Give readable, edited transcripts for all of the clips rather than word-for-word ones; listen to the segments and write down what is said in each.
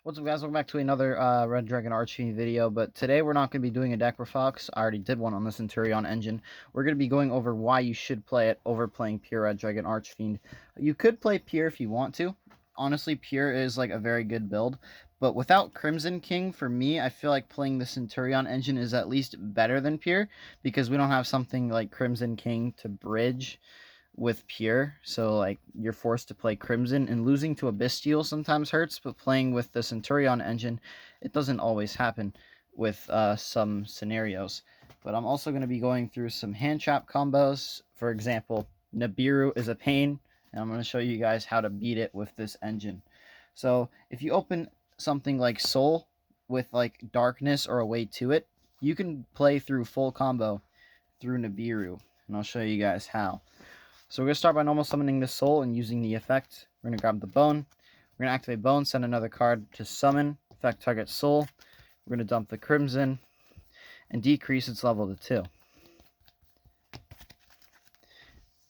What's up, guys? Welcome back to another Red Dragon Archfiend video, but today we're not going to be doing a deck Fox. I already did one on the Centur-ion engine. We're going to be going over why you should play it over playing pure Red Dragon Archfiend. You could play pure if you want to. Honestly, pure is like a very good build, but without Crimson King, for me, I feel like playing the Centur-ion engine is at least better than pure, because we don't have something like Crimson King to bridge with pure, so like you're forced to play Crimson, and losing to a Bestial sometimes hurts, but playing with the Centur-ion engine, it doesn't always happen with some scenarios. But I'm also going to be going through some hand trap combos. For example, Nibiru is a pain, and I'm going to show you guys how to beat it with this engine. So if you open something like Soul with like Darkness or a way to it, you can play through full combo through Nibiru, and I'll show you guys how. So we're going to start by normal summoning this soul and using the effect. We're going to grab the bone. We're going to activate bone, send another card to summon. Effect target soul. We're going to dump the crimson and decrease its level to 2.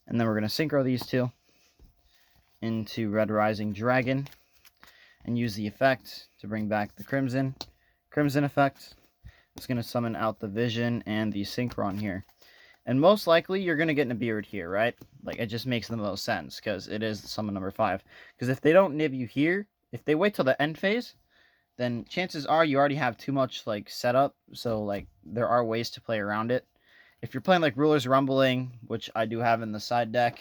And then we're going to synchro these two into Red Rising Dragon and use the effect to bring back the crimson. Crimson effect. It's going to summon out the vision and the synchron here. And most likely, you're going to get Nibiru here, right? Like, it just makes the most sense, because it is summon number 5. Because if they don't nib you here, if they wait till the end phase, then chances are you already have too much, like, setup. So, like, there are ways to play around it. If you're playing, like, Ruler's Rumbling, which I do have in the side deck,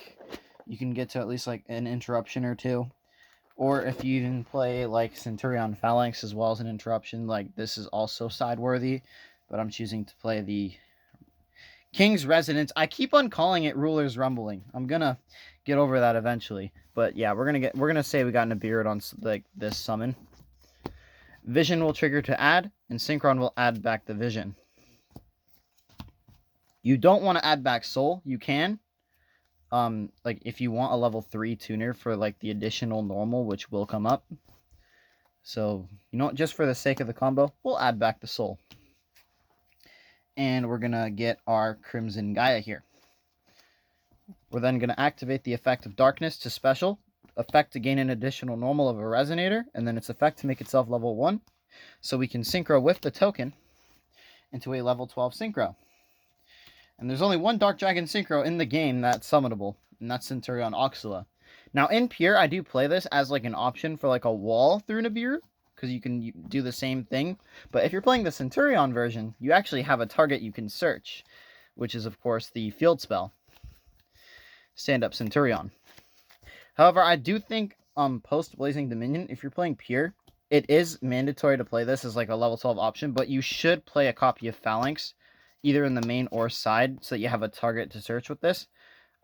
you can get to at least, like, an interruption or two. Or if you even play, like, Centur-ion Phalanx as well as an interruption, like, this is also side-worthy. But I'm choosing to play the King's Residence. I keep on calling it Ruler's Rumbling. I'm gonna get over that eventually. But yeah, we're gonna say we got Nibiru on like this summon. Vision will trigger to add, and Synchron will add back the vision. You don't want to add back Soul. You can. Like if you want a level 3 tuner for like the additional normal, which will come up. So, you know, just for the sake of the combo, we'll add back the Soul. And we're going to get our Crimson Gaia here. We're then going to activate the effect of Darkness to special, effect to gain an additional normal of a Resonator, and then its effect to make itself level 1, so we can synchro with the token into a level 12 synchro. And there's only one Dark Dragon synchro in the game that's summonable, and that's Centur-ion Oxala. Now, in Pure, I do play this as like an option for like a wall through Nibiru, because you can do the same thing. But if you're playing the Centur-ion version, you actually have a target you can search, which is, of course, the field spell. Stand Up Centur-ion. However, I do think post Blazing Dominion, if you're playing Pure, it is mandatory to play this as like a level 12 option, but you should play a copy of Phalanx, either in the main or side, so that you have a target to search with this.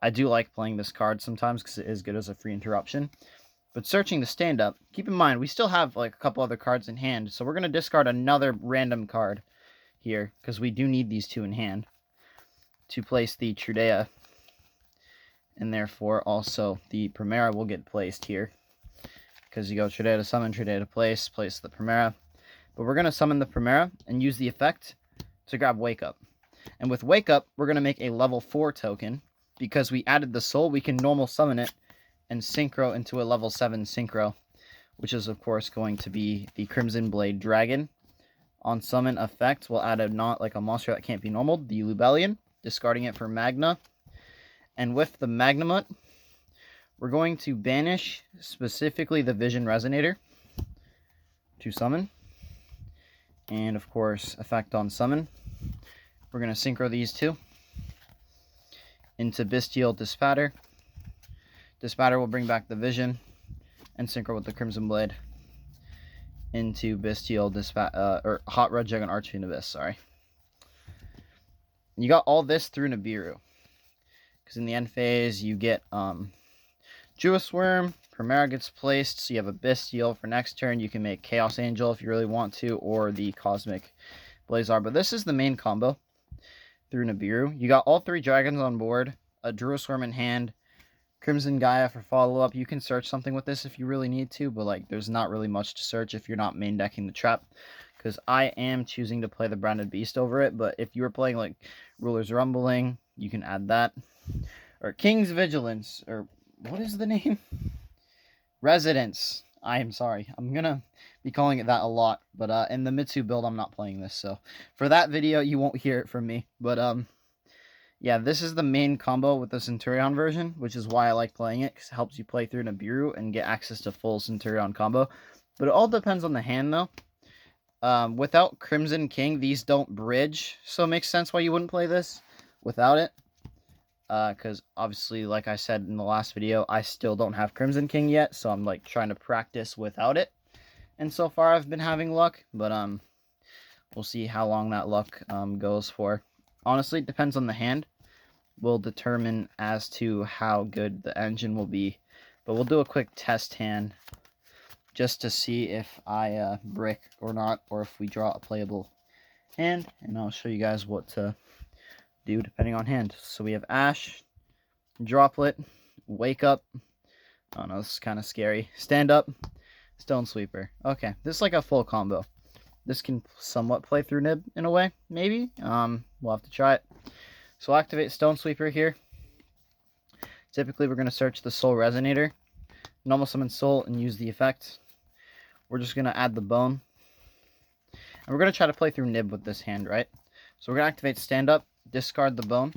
I do like playing this card sometimes because it is good as a free interruption. But searching the stand-up, keep in mind, we still have like a couple other cards in hand. So we're going to discard another random card here, because we do need these two in hand to place the Trudea. And therefore, also, the Primera will get placed here. Because you go Trudea to summon, Trudea to place the Primera. But we're going to summon the Primera and use the effect to grab Wake Up. And with Wake Up, we're going to make a level 4 token. Because we added the Soul, we can normal summon it and synchro into a level 7 synchro, which is, of course, going to be the Crimson Blade Dragon. On summon effect, we'll add a monster that can't be normaled, the Lubellion, discarding it for Magna. And with the Magnamut, we're going to banish specifically the Vision Resonator to summon. And, of course, effect on summon. We're going to synchro these two into Bestial Dispatter. Dispatter will bring back the Vision and synchro with the Crimson Blade into Bestial or Hot Red Dragon Archfiend Abyss, sorry. You got all this through Nibiru. Because in the end phase, you get Jewess Worm, Primera gets placed, so you have a Bestial. For next turn, you can make Chaos Angel if you really want to, or the Cosmic Blazar. But this is the main combo through Nibiru. You got all 3 dragons on board, a Jewess Worm in hand, Crimson Gaia for follow-up. You can search something with this if you really need to, but like there's not really much to search if you're not main decking the trap. Because I am choosing to play the Branded Beast over it, but if you were playing like Ruler's Rumbling, you can add that. Or King's Vigilance, or what is the name? Residence. I am sorry. I'm gonna be calling it that a lot, but in the Mitsu build, I'm not playing this, so for that video, you won't hear it from me. But yeah, this is the main combo with the Centur-ion version, which is why I like playing it, because it helps you play through Nibiru and get access to full Centur-ion combo. But it all depends on the hand, though. Without Crimson King, these don't bridge, so it makes sense why you wouldn't play this without it. Because obviously, like I said in the last video, I still don't have Crimson King yet, so I'm like trying to practice without it. And so far, I've been having luck, but we'll see how long that luck goes for. Honestly, it depends on the hand. Will determine as to how good the engine will be. But we'll do a quick test hand just to see if I brick or not, or if we draw a playable hand, and I'll show you guys what to do depending on hand. So we have Ash, Droplet, Wake Up. Oh no, this is kind of scary. Stand Up, Stone Sweeper. Okay, this is like a full combo. This can somewhat play through Nib in a way, maybe. We'll have to try it. So we'll activate Stone Sweeper here. Typically, we're going to search the Soul Resonator, normal summon Soul, and use the effect. We're just going to add the Bone. And we're going to try to play through Nib with this hand, right? So we're going to activate Stand Up, discard the Bone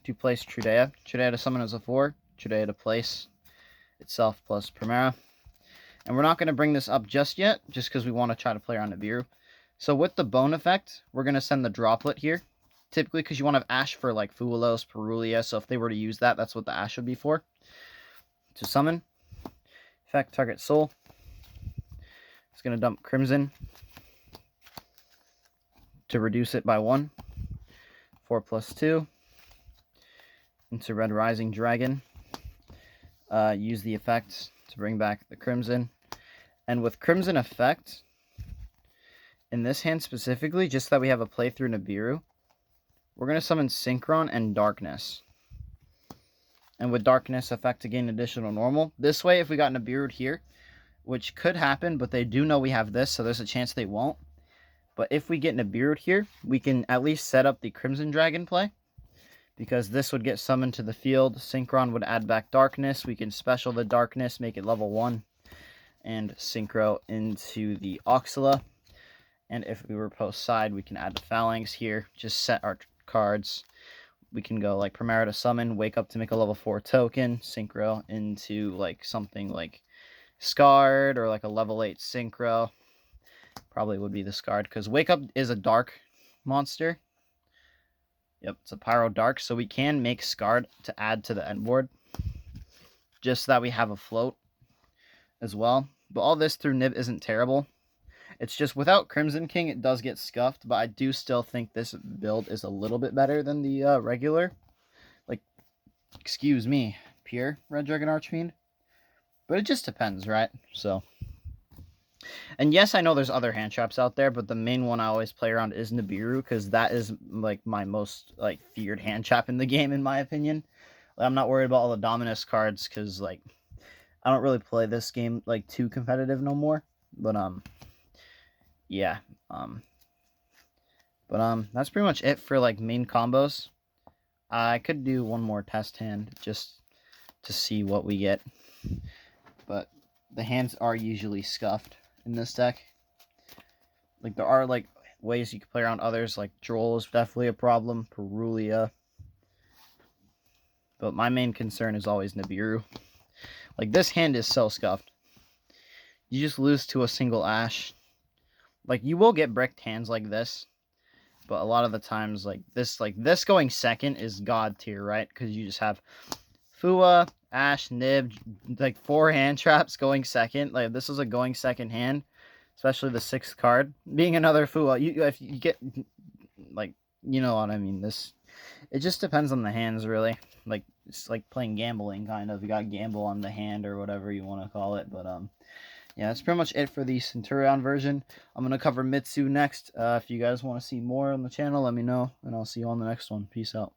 to place Trudea. Trudea to summon as a 4, Trudea to place itself plus Primera. And we're not going to bring this up just yet, just because we want to try to play around Nibiru. So with the Bone effect, we're going to send the Droplet here. Typically, because you want to have Ash for like Fuelos, Perulia, so if they were to use that, that's what the Ash would be for. To summon. Effect, target Soul. It's going to dump Crimson to reduce it by 1. 4 plus 2. Into Red Rising Dragon. Use the effect to bring back the Crimson. And with Crimson effect, in this hand specifically, just that we have a playthrough Nibiru, we're going to summon Synchron and Darkness. And with Darkness effect to gain additional normal. This way, if we got Nibiru'd here, which could happen, but they do know we have this, so there's a chance they won't. But if we get Nibiru'd here, we can at least set up the Crimson Dragon play. Because this would get summoned to the field. Synchron would add back Darkness. We can special the Darkness, make it level 1. And Synchro into the Oxala. And if we were post side, we can add the Phalanx here. Just set our cards. We can go like Primera to summon, Wake Up to make a level 4 token, Synchro into like something like Scarred or like a level 8 Synchro. Probably would be the Scarred because Wake Up is a dark monster. Yep, it's a Pyro Dark, so we can make Scarred to add to the end board. Just so that we have a float as well. But all this through Nib isn't terrible. It's just without Crimson King, it does get scuffed, but I do still think this build is a little bit better than the regular. Like, excuse me, pure Red Dragon Archfiend. But it just depends, right? So, and yes, I know there's other hand traps out there, but the main one I always play around is Nibiru, because that is like my most like feared hand trap in the game, in my opinion. Like, I'm not worried about all the Dominus cards, because like I don't really play this game like too competitive no more. But yeah, that's pretty much it for like main combos. I could do one more test hand just to see what we get, but the hands are usually scuffed in this deck. Like, there are like ways you can play around others, like Droll is definitely a problem, Perulia, but my main concern is always Nibiru. Like, this hand is so scuffed. You just lose to a single Ash. Like, you will get bricked hands like this, but a lot of the times, like this going second is god tier, right? Because you just have Fua, Ash, Nib, like 4 hand traps going second. Like, this is a going second hand, especially the 6th card being another Fua. If you get, like, you know what I mean. It just depends on the hands, really. Like, it's like playing gambling, kind of. You got gamble on the hand or whatever you want to call it, but yeah, that's pretty much it for the Centur-ion version. I'm going to cover Mitsu next. If you guys want to see more on the channel, let me know, and I'll see you on the next one. Peace out.